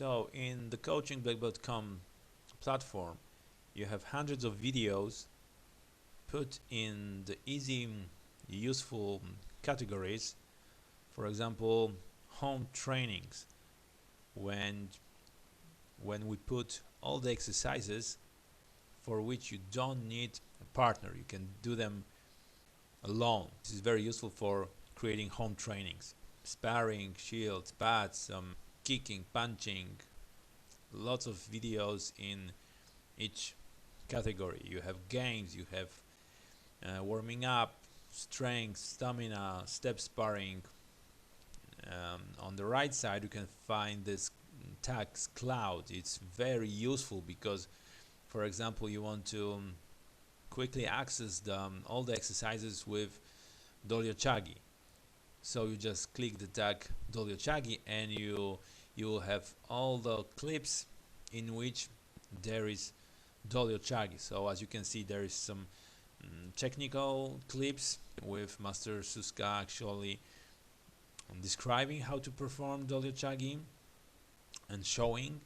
So in the coachingblackbelt.com platform, you have hundreds of videos put in the easy, useful categories. For example, home trainings, when we put all the exercises for which you don't need a partner. You can do them alone. This is very useful for creating home trainings. Sparring, shields, pads, kicking, punching, lots of videos in each category. You have games, you have warming up, strength, stamina, step sparring. On the right side you can find this tags cloud. It's very useful because, for example, you want to quickly access all the exercises with Dojang. So you just click the tag Dojang and you will have all the clips in which there is Dojang. So as you can see, there is some technical clips with Master Suska actually describing how to perform Dojang and showing.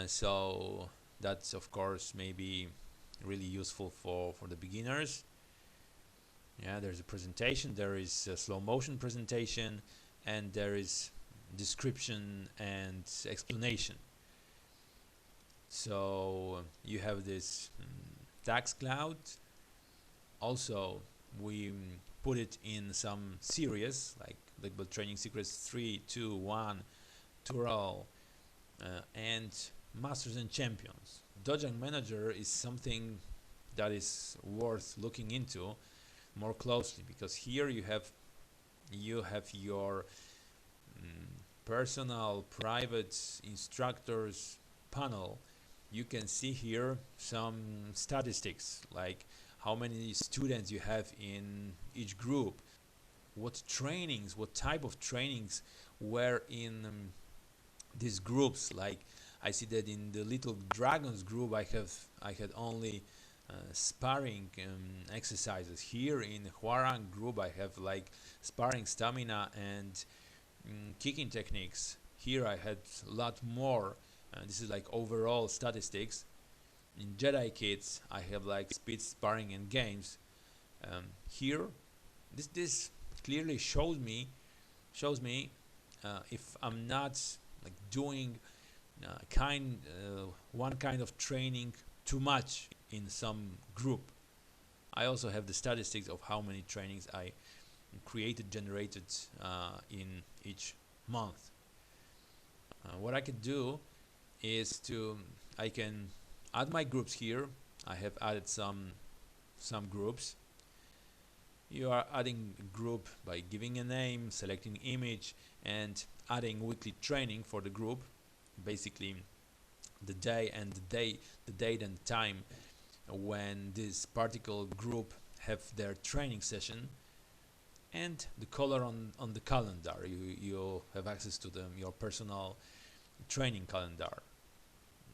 So that's of course maybe really useful for the beginners. Yeah, there's a presentation, there is a slow motion presentation, and there is description and explanation. So you have this tags cloud. Also we put it in some series like Black Belt Training Secrets 3, 2, 1, Tutorial, and Masters and Champions. Dojang Manager is something that is worth looking into more closely, because here you have your personal private instructors panel. You can see here some statistics like how many students you have in each group, what trainings, what type of trainings were in these groups. Like I see that in the Little Dragons group I had only sparring exercises. Here in Hwarang group I have like sparring, stamina, and kicking techniques. Here I had a lot more. This is like overall statistics. In Jedi Kids I have like speed, sparring, and games. Here this clearly shows me if I'm not like doing one kind of training too much in some group. I also have the statistics of how many trainings I generated in each month. What I could do is I can add my groups here. I have added some groups. You are adding a group by giving a name, selecting image, and adding weekly training for the group. Basically the day and the date and time when this particular group have their training session, and the color on the calendar. You have access to your personal training calendar.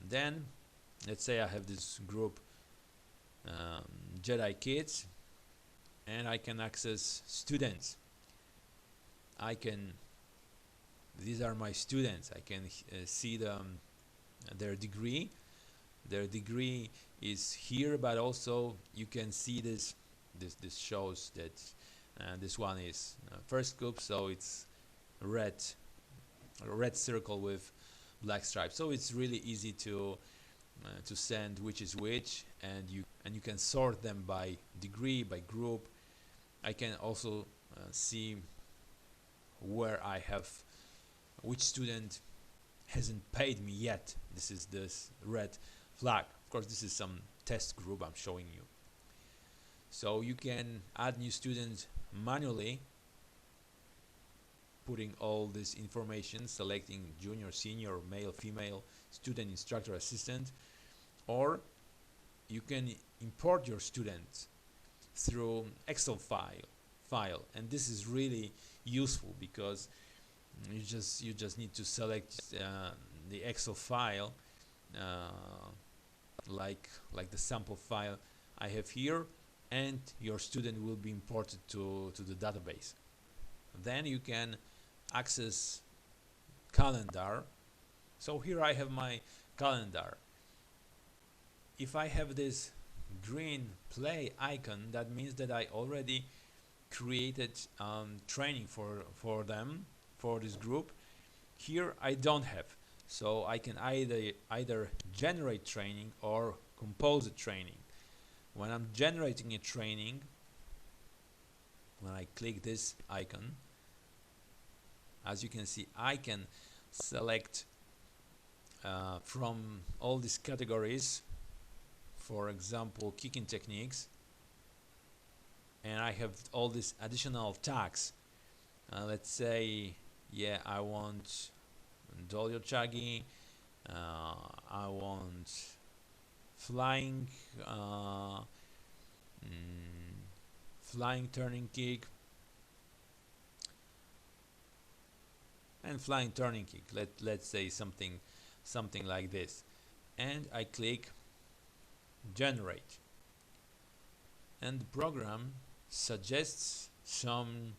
Then let's say I have this group Jedi Kids, and I can access students. These are my students. I can see their degree. Their degree is here, but also you can see this shows that this one is first group, so it's a red circle with black stripes. So it's really easy to send which is which, and you can sort them by degree, by group. I can also see where I have which student hasn't paid me yet. This is this red flag. Of course, this is some test group I'm showing you. So you can add new students manually, putting all this information, selecting junior, senior, male, female, student, instructor, assistant, or you can import your students through Excel file, and this is really useful because you just need to select the Excel file, like the sample file I have here, and your student will be imported to the database. Then you can access calendar So here I have my calendar. If I have this green play icon, that means that I already created training for them, for this group. Here I don't have, so I can either generate training or compose a training. When I'm generating a training, when I click this icon, as you can see, I can select from all these categories, for example, kicking techniques, and I have all these additional tags. Let's say, yeah, I want Dojang, I want flying, flying turning kick, and flying turning kick. Let's say something like this, and I click generate, and the program suggests some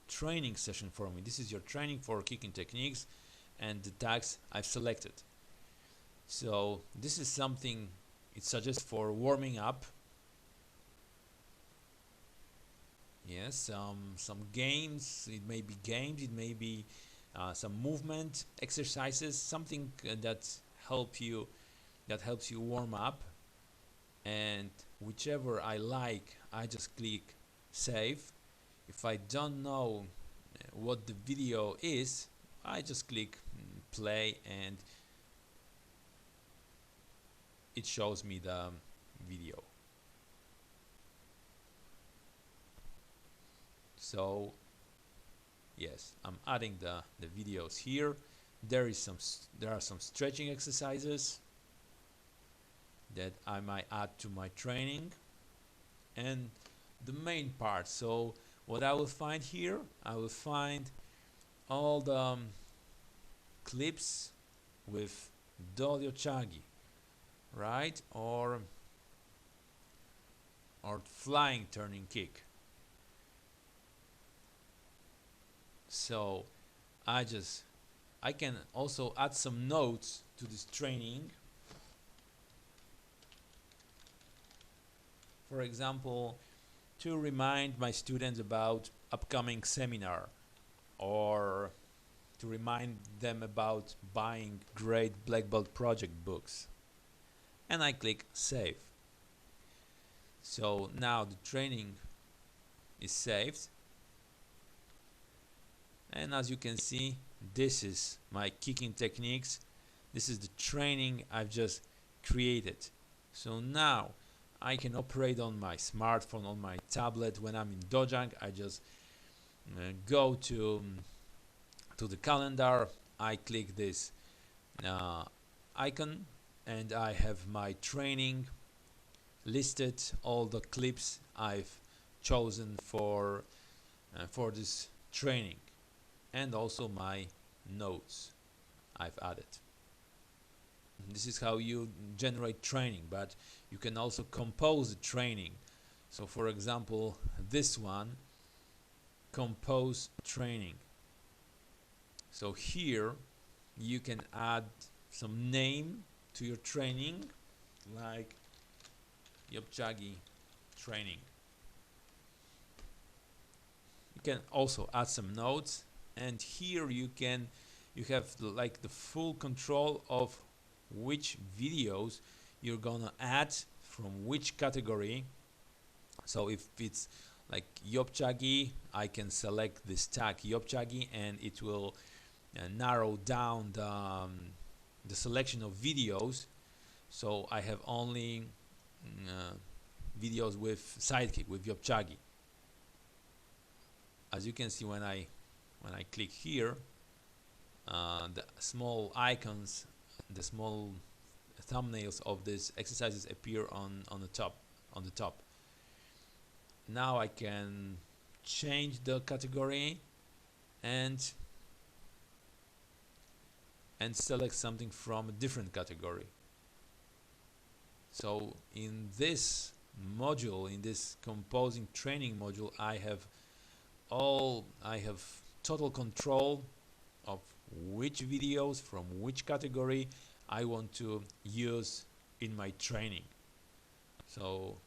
training session for me. This is your training for kicking techniques, and the tags I've selected. So this is something it suggests for warming up. Yes, some games. It may be games. It may be some movement exercises. Something that helps you warm up. And whichever I like, I just click save. If I don't know what the video is, I just click play, and it shows me the video. So yes, I'm adding the videos here. There are some stretching exercises that I might add to my training, and the main part. So what I will find here, I will find all the clips with Dojang, right, or flying turning kick. So I can also add some notes to this training. For example, to remind my students about upcoming seminar, or to remind them about buying great black belt project books. And I click save. So now the training is saved, and as you can see, this is my kicking techniques. This is the training I've just created. So now I can operate on my smartphone, on my tablet. When I'm in Dojang, I just go to the calendar. I click this icon, and I have my training listed, all the clips I've chosen for this training, and also my notes I've added. This is how you generate training, but you can also compose the training. So for example, this one, compose training. So here you can add some name to your training, like Dojang training. You can also add some notes, and here you have like the full control of which videos you're gonna add from which category. So if it's like Dojang, I can select this tag Dojang, and it will narrow down the selection of videos. So I have only videos with sidekick, with Dojang. As you can see, when I click here, the small icons, the small thumbnails of these exercises appear on the top. Now I can change the category and select something from a different category. So in this module, in this composing training module, I have total control of which videos from which category I want to use in my training. So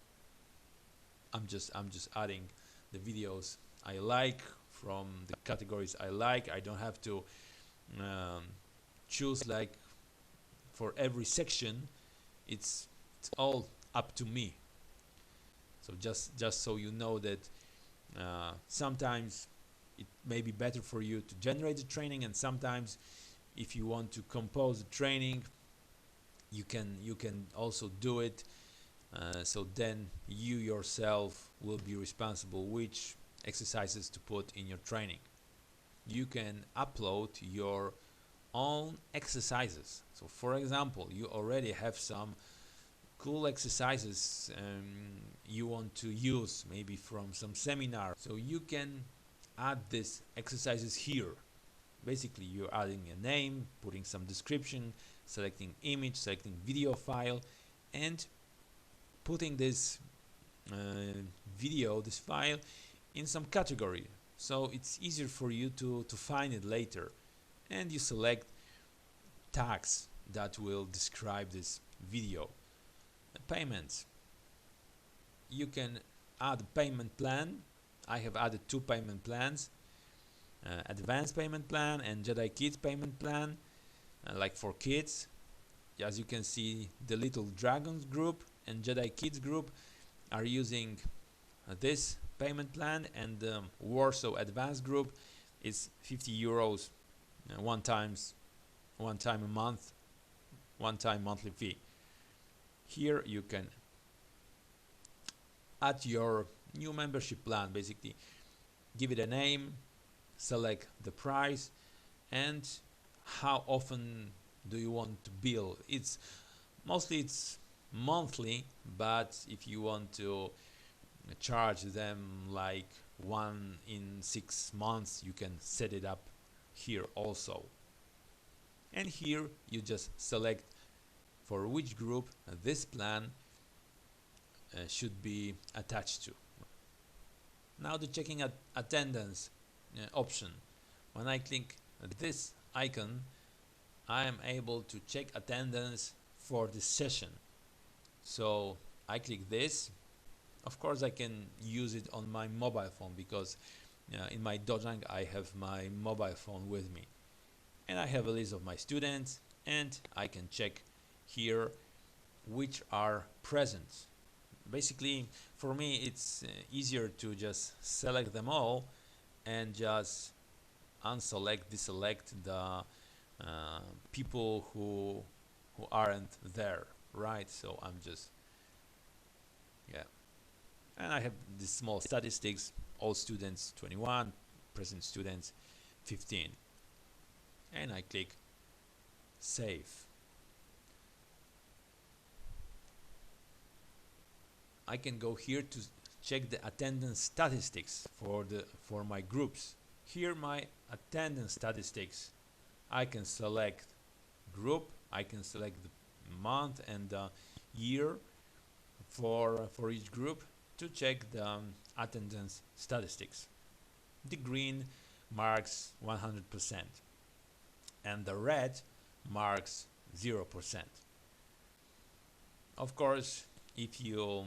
I'm just adding the videos I like from the categories I like. I don't have to um, choose like for every section. It's all up to me. So just so you know that sometimes it may be better for you to generate the training, and sometimes if you want to compose the training, you can also do it. So then you yourself will be responsible which exercises to put in your training. You can upload your own exercises. So for example, you already have some cool exercises you want to use maybe from some seminar, so you can add these exercises here. Basically, you're adding a name, putting some description, selecting image, selecting video file, and putting this uh, this file in some category, so it's easier for you to find it later. And you select tags that will describe this video. Payments, you can add a payment plan. I have added 2 payment plans, advanced payment plan and Jedi Kids payment plan, like for kids. As you can see, the Little Dragons group and Jedi Kids group are using this payment plan, and the Warsaw Advanced group is 50 euros one time a month, one time monthly fee. Here you can add your new membership plan, basically give it a name, select the price, and how often do you want to bill. It's mostly monthly, but if you want to charge them like 1 in 6 months, you can set it up here also. And here you just select for which group this plan should be attached to. Now the checking attendance option. When I click this icon, I am able to check attendance for this session. So I click this. Of course, I can use it on my mobile phone because in my Dojang I have my mobile phone with me, and I have a list of my students, and I can check here which are present. Basically, for me it's easier to just select them all and just unselect, deselect the people who aren't there, right? So I'm just, yeah, and I have these small statistics: all students 21, present students 15, and I click save. I can go here to check the attendance statistics for my groups. Here my attendance statistics. I can select group, I can select the month and the year for each group to check the attendance statistics. The green marks 100% and the red marks 0%. Of course, if you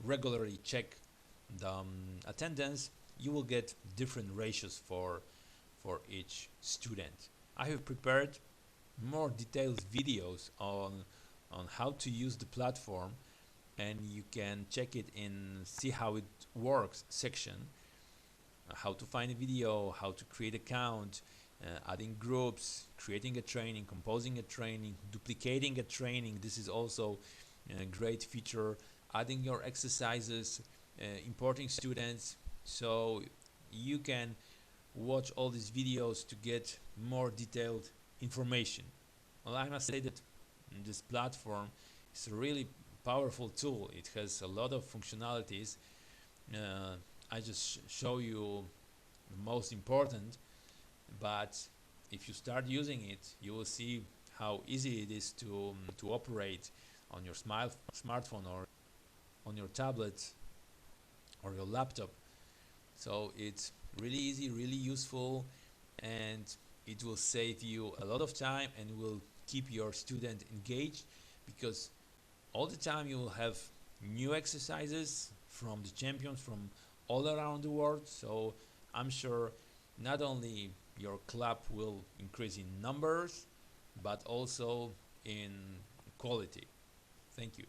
regularly check the attendance, you will get different ratios for each student. I have prepared more detailed videos on how to use the platform, and you can check it in see how it works section, how to find a video, how to create account, adding groups, creating a training, composing a training, duplicating a training. This is also a great feature. Adding your exercises, importing students, so you can watch all these videos to get more detailed information. Well, I must say that this platform is a really powerful tool. It has a lot of functionalities. I just show you the most important, but if you start using it, you will see how easy it is to operate on your smartphone or on your tablet or your laptop. So it's really easy, really useful, and it will save you a lot of time and will keep your student engaged, because all the time you will have new exercises from the champions from all around the world. So I'm sure not only your club will increase in numbers but also in quality. Thank you.